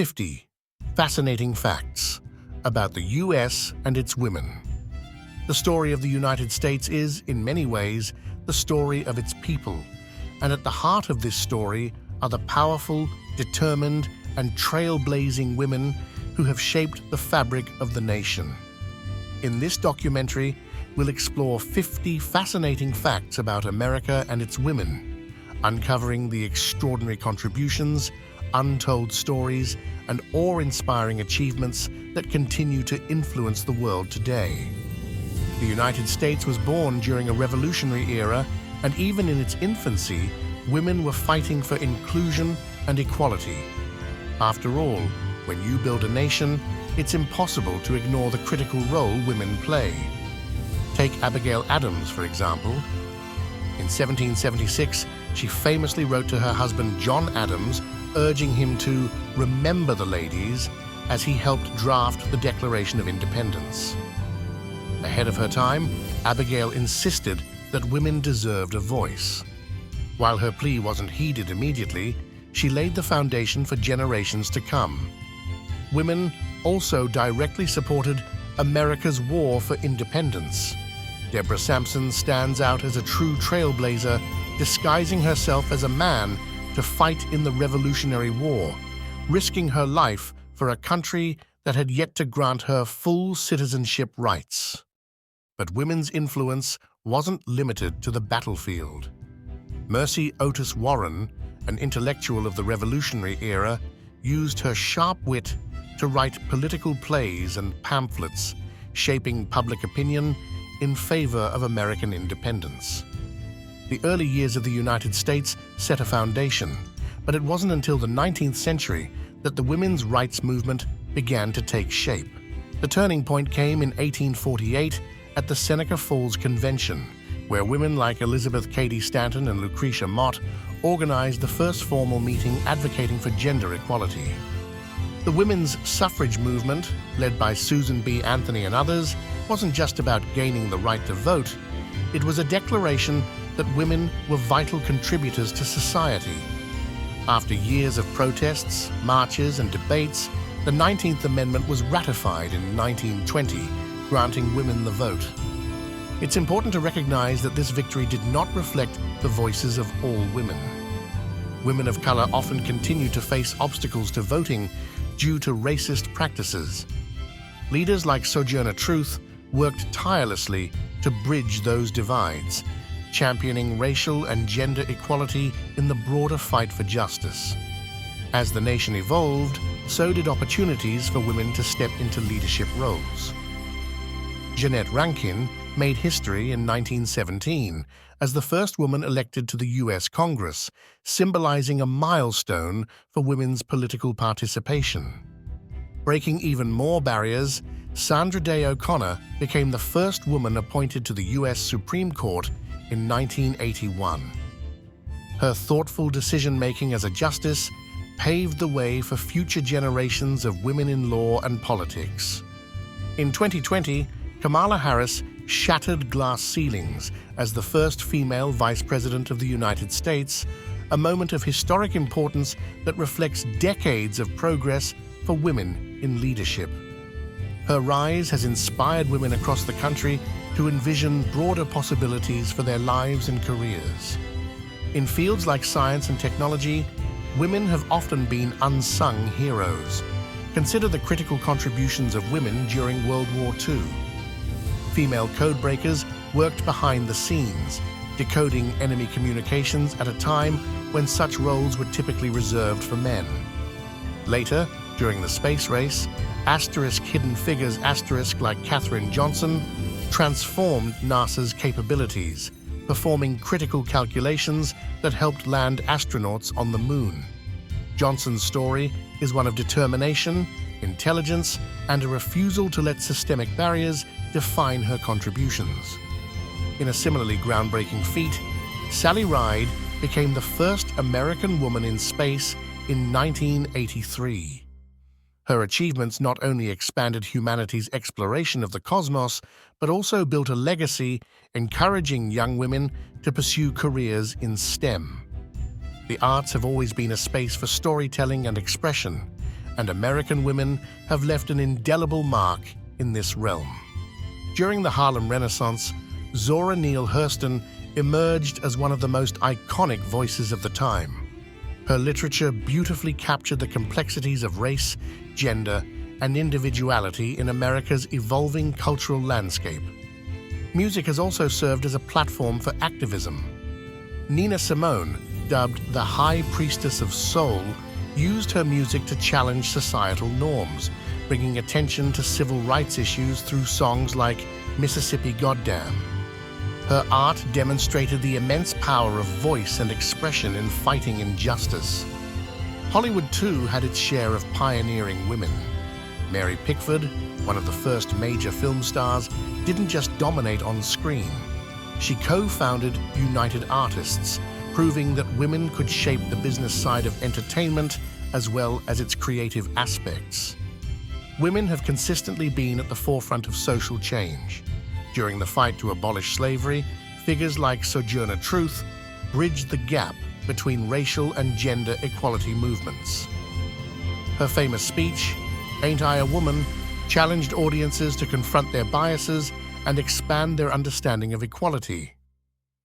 50 Fascinating Facts about the U.S. and its women. The story of the United States is, in many ways, the story of its people, and at the heart of this story are the powerful, determined, and trailblazing women who have shaped the fabric of the nation. In this documentary, we'll explore 50 fascinating facts about America and its women, uncovering the extraordinary contributions, untold stories, and awe-inspiring achievements that continue to influence the world today. The United States was born during a revolutionary era, and even in its infancy, women were fighting for inclusion and equality. After all, when you build a nation, it's impossible to ignore the critical role women play. Take Abigail Adams, for example. In 1776, she famously wrote to her husband John Adams, urging him to remember the ladies as he helped draft the Declaration of Independence. Ahead of her time, Abigail insisted that women deserved a voice. While her plea wasn't heeded immediately, she laid the foundation for generations to come. Women also directly supported America's war for independence. Deborah Sampson stands out as a true trailblazer, disguising herself as a man to fight in the Revolutionary War, risking her life for a country that had yet to grant her full citizenship rights. But women's influence wasn't limited to the battlefield. Mercy Otis Warren, an intellectual of the Revolutionary era, used her sharp wit to write political plays and pamphlets, shaping public opinion in favor of American independence. The early years of the United States set a foundation, but it wasn't until the 19th century that the women's rights movement began to take shape. The turning point came in 1848 at the Seneca Falls Convention, where women like Elizabeth Cady Stanton and Lucretia Mott organized the first formal meeting advocating for gender equality. The women's suffrage movement, led by Susan B. Anthony and others, wasn't just about gaining the right to vote. It was a declaration that women were vital contributors to society. After years of protests, marches, and debates, the 19th Amendment was ratified in 1920, granting women the vote. It's important to recognize that this victory did not reflect the voices of all women. Women of color often continue to face obstacles to voting due to racist practices. Leaders like Sojourner Truth worked tirelessly to bridge those divides, championing racial and gender equality in the broader fight for justice. As the nation evolved, so did opportunities for women to step into leadership roles. Jeannette Rankin made history in 1917 as the first woman elected to the U.S. Congress, symbolizing a milestone for women's political participation. Breaking even more barriers, Sandra Day O'Connor became the first woman appointed to the U.S. Supreme Court in 1981. Her thoughtful decision-making as a justice paved the way for future generations of women in law and politics. In 2020, Kamala Harris shattered glass ceilings as the first female Vice President of the United States, a moment of historic importance that reflects decades of progress for women in leadership. Her rise has inspired women across the country to envision broader possibilities for their lives and careers. In fields like science and technology, women have often been unsung heroes. Consider the critical contributions of women during World War II. Female codebreakers worked behind the scenes, decoding enemy communications at a time when such roles were typically reserved for men. Later, during the space race, hidden figures like Katherine Johnson transformed NASA's capabilities, performing critical calculations that helped land astronauts on the moon. Johnson's story is one of determination, intelligence, and a refusal to let systemic barriers define her contributions. In a similarly groundbreaking feat, Sally Ride became the first American woman in space in 1983. Her achievements not only expanded humanity's exploration of the cosmos, but also built a legacy encouraging young women to pursue careers in STEM. The arts have always been a space for storytelling and expression, and American women have left an indelible mark in this realm. During the Harlem Renaissance, Zora Neale Hurston emerged as one of the most iconic voices of the time. Her literature beautifully captured the complexities of race, gender, and individuality in America's evolving cultural landscape. Music has also served as a platform for activism. Nina Simone, dubbed the High Priestess of Soul, used her music to challenge societal norms, bringing attention to civil rights issues through songs like Mississippi Goddam. Her art demonstrated the immense power of voice and expression in fighting injustice. Hollywood, too, had its share of pioneering women. Mary Pickford, one of the first major film stars, didn't just dominate on screen. She co-founded United Artists, proving that women could shape the business side of entertainment as well as its creative aspects. Women have consistently been at the forefront of social change. During the fight to abolish slavery, figures like Sojourner Truth bridged the gap between racial and gender equality movements. Her famous speech, "Ain't I a Woman?" challenged audiences to confront their biases and expand their understanding of equality.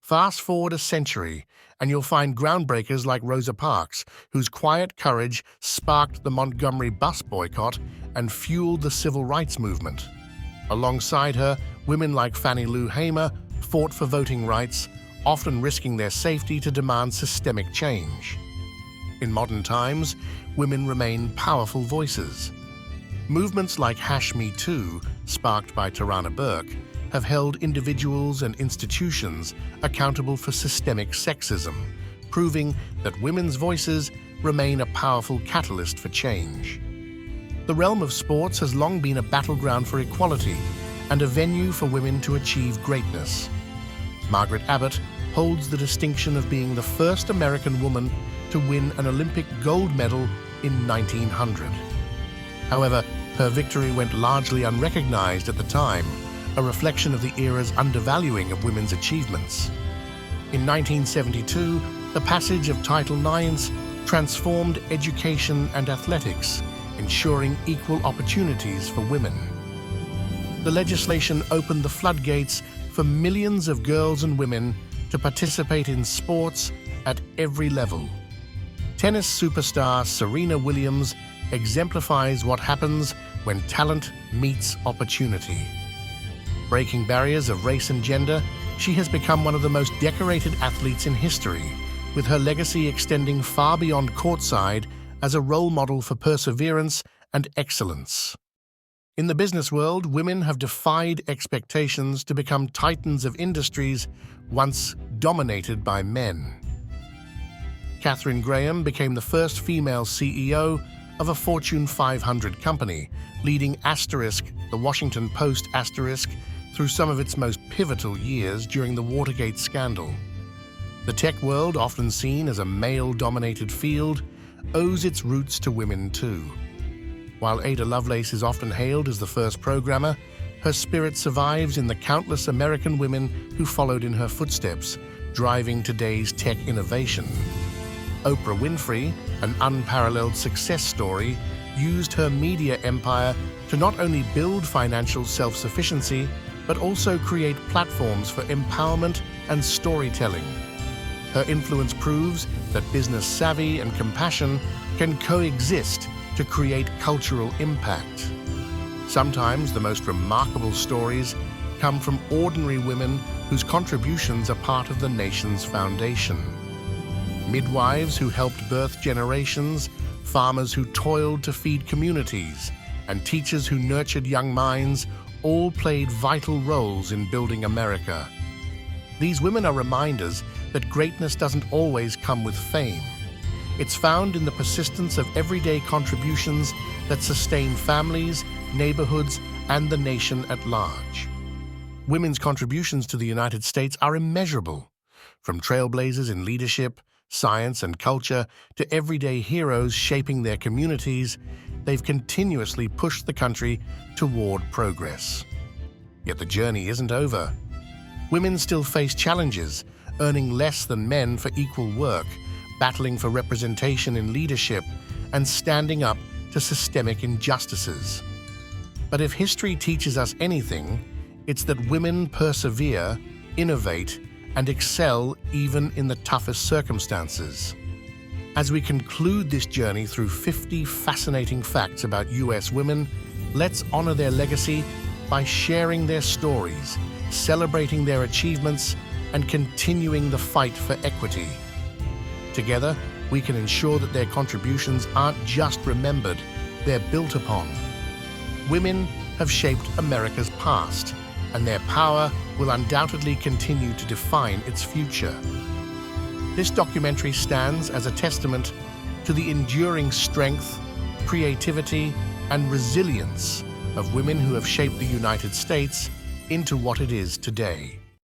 Fast forward a century, and you'll find groundbreakers like Rosa Parks, whose quiet courage sparked the Montgomery bus boycott and fueled the civil rights movement. Alongside her, women like Fannie Lou Hamer fought for voting rights, often risking their safety to demand systemic change. In modern times, women remain powerful voices. Movements like #MeToo, sparked by Tarana Burke, have held individuals and institutions accountable for systemic sexism, proving that women's voices remain a powerful catalyst for change. The realm of sports has long been a battleground for equality and a venue for women to achieve greatness. Margaret Abbott holds the distinction of being the first American woman to win an Olympic gold medal in 1900. However, her victory went largely unrecognized at the time, a reflection of the era's undervaluing of women's achievements. In 1972, the passage of Title IX transformed education and athletics, ensuring equal opportunities for women. The legislation opened the floodgates for millions of girls and women to participate in sports at every level. Tennis superstar Serena Williams exemplifies what happens when talent meets opportunity. Breaking barriers of race and gender, she has become one of the most decorated athletes in history, with her legacy extending far beyond courtside as a role model for perseverance and excellence. In the business world, women have defied expectations to become titans of industries once dominated by men. Katharine Graham became the first female CEO of a Fortune 500 company, leading the Washington Post through some of its most pivotal years during the Watergate scandal. The tech world, often seen as a male-dominated field, owes its roots to women too. While Ada Lovelace is often hailed as the first programmer, her spirit survives in the countless American women who followed in her footsteps, driving today's tech innovation. Oprah Winfrey, an unparalleled success story, used her media empire to not only build financial self-sufficiency, but also create platforms for empowerment and storytelling. Her influence proves that business savvy and compassion can coexist to create cultural impact. Sometimes the most remarkable stories come from ordinary women whose contributions are part of the nation's foundation. Midwives who helped birth generations, farmers who toiled to feed communities, and teachers who nurtured young minds all played vital roles in building America. These women are reminders that greatness doesn't always come with fame. It's found in the persistence of everyday contributions that sustain families, neighborhoods, and the nation at large. Women's contributions to the United States are immeasurable. From trailblazers in leadership, science, and culture to everyday heroes shaping their communities, they've continuously pushed the country toward progress. Yet the journey isn't over. Women still face challenges, earning less than men for equal work, battling for representation in leadership, and standing up to systemic injustices. But if history teaches us anything, it's that women persevere, innovate, and excel even in the toughest circumstances. As we conclude this journey through 50 fascinating facts about US women, let's honor their legacy by sharing their stories, celebrating their achievements, and continuing the fight for equity. Together, we can ensure that their contributions aren't just remembered, they're built upon. Women have shaped America's past, and their power will undoubtedly continue to define its future. This documentary stands as a testament to the enduring strength, creativity, and resilience of women who have shaped the United States into what it is today.